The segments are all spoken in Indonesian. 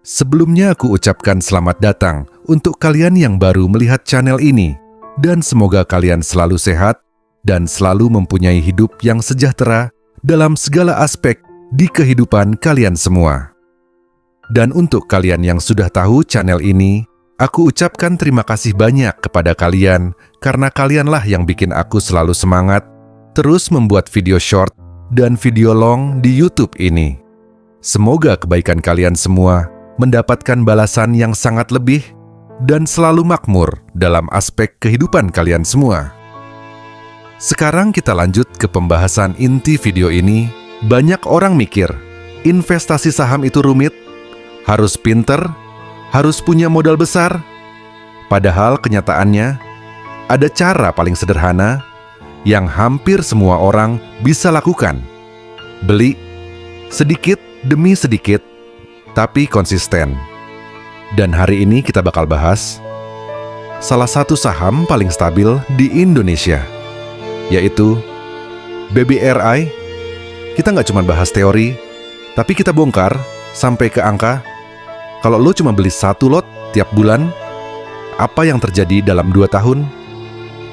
Sebelumnya aku ucapkan selamat datang untuk kalian yang baru melihat channel ini, dan semoga kalian selalu sehat dan selalu mempunyai hidup yang sejahtera dalam segala aspek di kehidupan kalian semua. Dan untuk kalian yang sudah tahu channel ini, aku ucapkan terima kasih banyak kepada kalian karena kalianlah yang bikin aku selalu semangat terus membuat video short dan video long di YouTube ini. Semoga kebaikan kalian semua mendapatkan balasan yang sangat lebih dan selalu makmur dalam aspek kehidupan kalian semua. Sekarang kita lanjut ke pembahasan inti video ini. Banyak orang mikir, investasi saham itu rumit, harus pinter, harus punya modal besar. Padahal kenyataannya, ada cara paling sederhana yang hampir semua orang bisa lakukan. Beli sedikit demi sedikit, tapi konsisten. Dan hari ini kita bakal bahas salah satu saham paling stabil di Indonesia, yaitu BBRI. Kita nggak cuma bahas teori, tapi kita bongkar sampai ke angka. Kalau lo cuma beli 1 lot tiap bulan, apa yang terjadi dalam 2 tahun?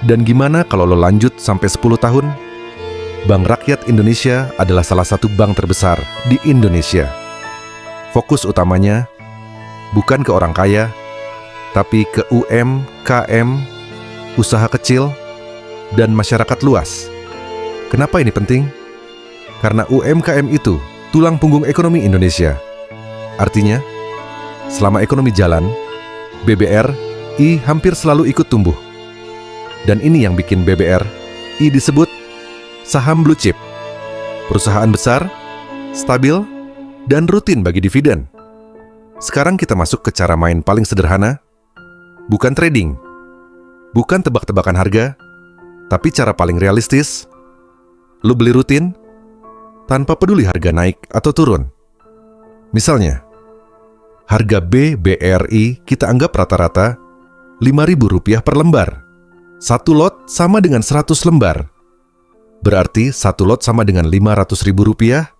Dan gimana kalau lo lanjut sampai 10 tahun? Bank Rakyat Indonesia adalah salah satu bank terbesar di Indonesia. Fokus utamanya bukan ke orang kaya, tapi ke UMKM, usaha kecil, dan masyarakat luas. Kenapa ini penting? Karena UMKM itu tulang punggung ekonomi Indonesia. Artinya, selama ekonomi jalan, BBRI hampir selalu ikut tumbuh. Dan ini yang bikin BBRI disebut saham blue chip. Perusahaan besar, stabil, dan rutin bagi dividen. Sekarang kita masuk ke cara main paling sederhana. Bukan trading, bukan tebak-tebakan harga, tapi cara paling realistis. Lu beli rutin, tanpa peduli harga naik atau turun. Misalnya, harga BBRI kita anggap rata-rata Rp5.000 per lembar. 1 lot sama dengan 100 lembar. Berarti 1 lot sama dengan Rp500.000.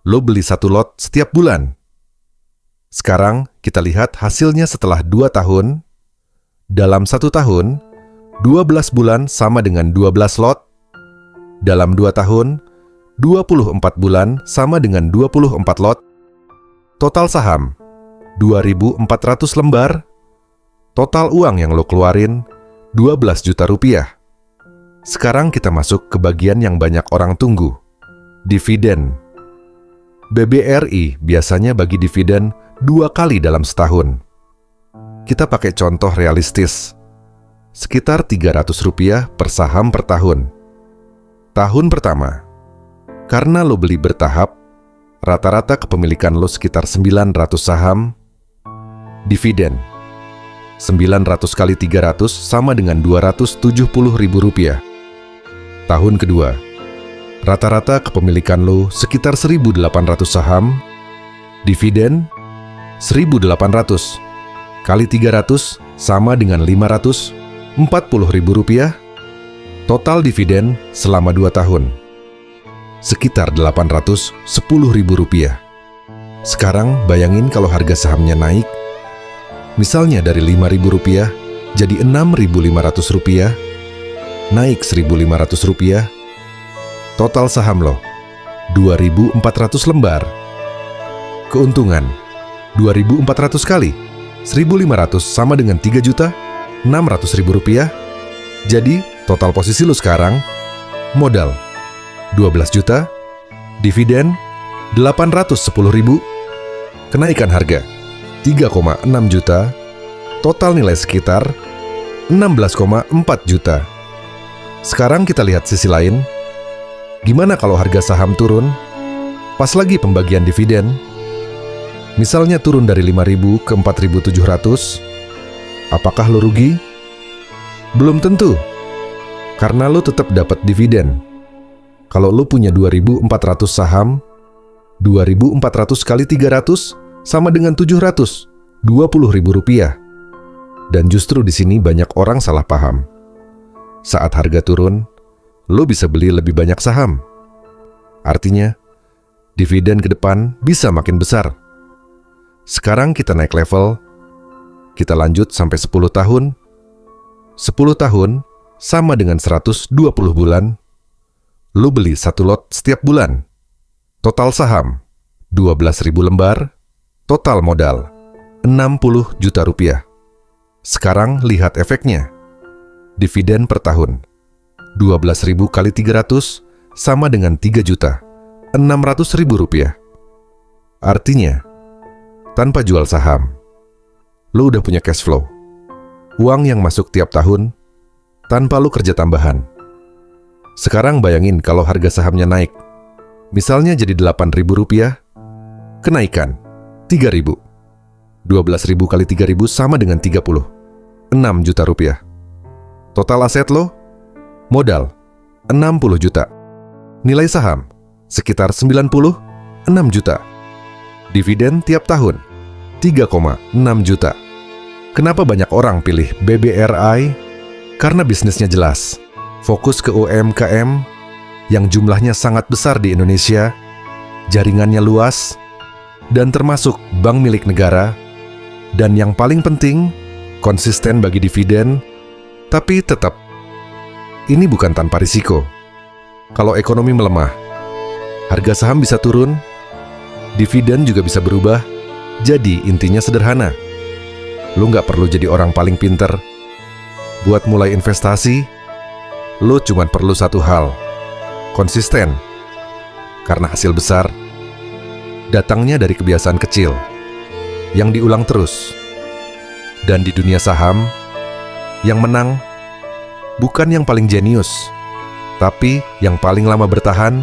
Lo beli 1 lot setiap bulan. Sekarang kita lihat hasilnya setelah 2 tahun. Dalam 1 tahun, 12 bulan sama dengan 12 lot. Dalam 2 tahun, 24 bulan sama dengan 24 lot. Total saham 2.400 lembar. Total uang yang lo keluarin 12 juta rupiah. Sekarang kita masuk ke bagian yang banyak orang tunggu, dividen. BBRI biasanya bagi dividen 2 kali dalam setahun. Kita pakai contoh realistis, sekitar Rp300 per saham per tahun. Tahun pertama, karena lo beli bertahap, rata-rata kepemilikan lo sekitar 900 saham, dividen 900 kali 300 sama dengan Rp270.000. Tahun kedua, rata-rata kepemilikan lo sekitar 1.800 saham, dividen 1.800 kali 300 sama dengan Rp540.000. Total dividen selama 2 tahun sekitar Rp810.000. Sekarang bayangin kalau harga sahamnya naik, misalnya dari Rp5.000 jadi Rp6.500, naik Rp1.500, total saham lo 2.400 lembar. Keuntungan 2.400 kali 1.500 sama dengan Rp3.600.000. Jadi total posisi lo sekarang, modal 12 juta, dividen 810.000, kenaikan harga 3,6 juta, total nilai sekitar 16,4 juta. Sekarang kita lihat sisi lain. Gimana kalau harga saham turun? Pas lagi pembagian dividen, misalnya turun dari 5.000 ke 4.700, apakah lo rugi? Belum tentu, karena lo tetap dapat dividen. Kalau lo punya 2.400 saham, 2.400 kali 300 sama dengan Rp720.000. Dan justru di sini banyak orang salah paham. Saat harga turun, lo bisa beli lebih banyak saham. Artinya, dividen ke depan bisa makin besar. Sekarang kita naik level, kita lanjut sampai 10 tahun. 10 tahun sama dengan 120 bulan. Lu beli 1 lot setiap bulan. Total saham 12.000 lembar, total modal 60 juta rupiah. Sekarang lihat efeknya. Dividen per tahun 12.000 kali 300 sama dengan 3.600.000 rupiah. Artinya, tanpa jual saham, lo udah punya cash flow. Uang yang masuk tiap tahun, tanpa lo kerja tambahan. Sekarang bayangin kalau harga sahamnya naik. Misalnya jadi 8.000 rupiah, kenaikan 3.000. 12.000 kali 3.000 sama dengan 30. 6 juta rupiah. Total aset lo, modal 60 juta. Nilai saham sekitar 96 juta. Dividen tiap tahun 3,6 juta. Kenapa banyak orang pilih BBRI? Karena bisnisnya jelas, fokus ke UMKM yang jumlahnya sangat besar di Indonesia, jaringannya luas, dan termasuk bank milik negara, dan yang paling penting, konsisten bagi dividen, tapi tetap, ini bukan tanpa risiko. Kalau ekonomi melemah, harga saham bisa turun, dividen juga bisa berubah. Jadi intinya sederhana. Lu nggak perlu jadi orang paling pinter. Buat mulai investasi, lu cuma perlu satu hal. Konsisten. Karena hasil besar datangnya dari kebiasaan kecil yang diulang terus. Dan di dunia saham, yang menang bukan yang paling jenius, tapi yang paling lama bertahan